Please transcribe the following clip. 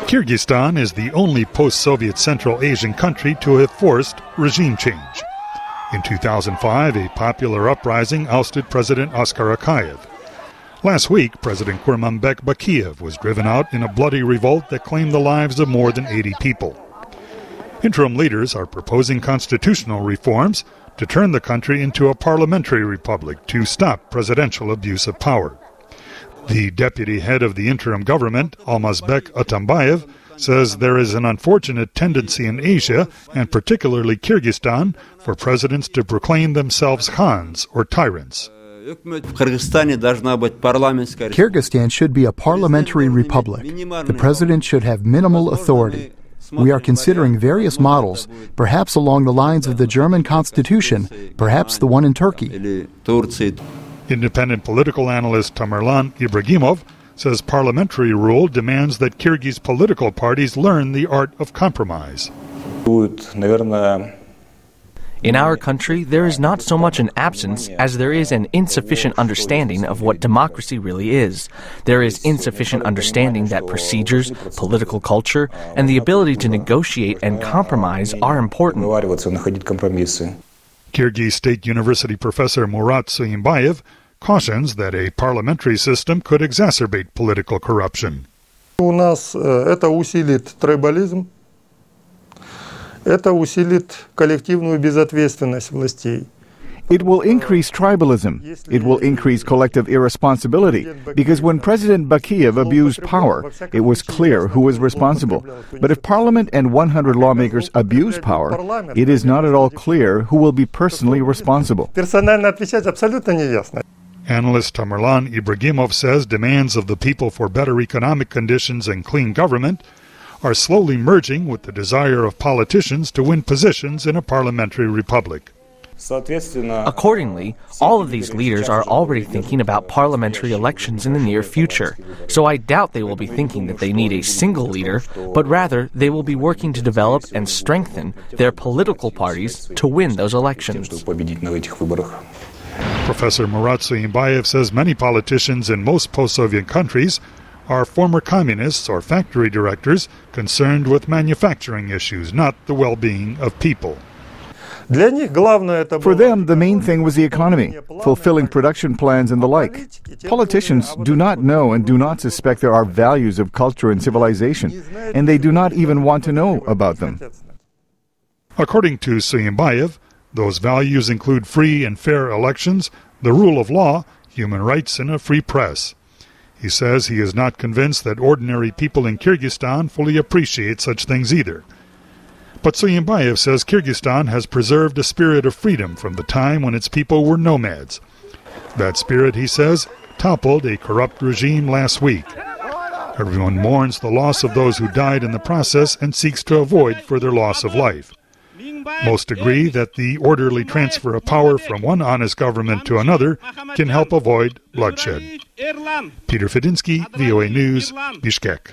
Kyrgyzstan is the only post-Soviet Central Asian country to have forced regime change. In 2005, a popular uprising ousted President Askar Akayev. Last week, President Kurmanbek Bakiyev was driven out in a bloody revolt that claimed the lives of more than 80 people. Interim leaders are proposing constitutional reforms to turn the country into a parliamentary republic to stop presidential abuse of power. The deputy head of the interim government, Almazbek Atambayev, says there is an unfortunate tendency in Asia, and particularly Kyrgyzstan, for presidents to proclaim themselves khans or tyrants. Kyrgyzstan should be a parliamentary republic. The president should have minimal authority. We are considering various models, perhaps along the lines of the German constitution, perhaps the one in Turkey. Independent political analyst Tamerlan Ibragimov says parliamentary rule demands that Kyrgyz political parties learn the art of compromise. In our country, there is not so much an absence as there is an insufficient understanding of what democracy really is. There is insufficient understanding that procedures, political culture, and the ability to negotiate and compromise are important. Kyrgyz State University professor Murat Suyimbayev cautions that a parliamentary system could exacerbate political corruption. У нас это усилит трибализм, это усилит коллективную безответственность властей. It will increase tribalism. It will increase collective irresponsibility, because when President Bakiyev abused power, it was clear who was responsible. But if Parliament and 100 lawmakers abuse power, it is not at all clear who will be personally responsible. Персонально отвечать абсолютно неясно. Analyst Tamerlan Ibragimov says demands of the people for better economic conditions and clean government are slowly merging with the desire of politicians to win positions in a parliamentary republic. Accordingly, all of these leaders are already thinking about parliamentary elections in the near future. So I doubt they will be thinking that they need a single leader, but rather they will be working to develop and strengthen their political parties to win those elections. Professor Murat Suyimbayev says many politicians in most post-Soviet countries are former communists or factory directors concerned with manufacturing issues, not the well-being of people. For them, the main thing was the economy, fulfilling production plans and the like. Politicians do not know and do not suspect there are values of culture and civilization, and they do not even want to know about them. According to Suyimbayev, those values include free and fair elections, the rule of law, human rights, and a free press. He says he is not convinced that ordinary people in Kyrgyzstan fully appreciate such things either. But Suyimbayev says Kyrgyzstan has preserved a spirit of freedom from the time when its people were nomads. That spirit, he says, toppled a corrupt regime last week. Everyone mourns the loss of those who died in the process and seeks to avoid further loss of life. Most agree that the orderly transfer of power from one honest government to another can help avoid bloodshed. Peter Fedynsky, VOA News, Bishkek.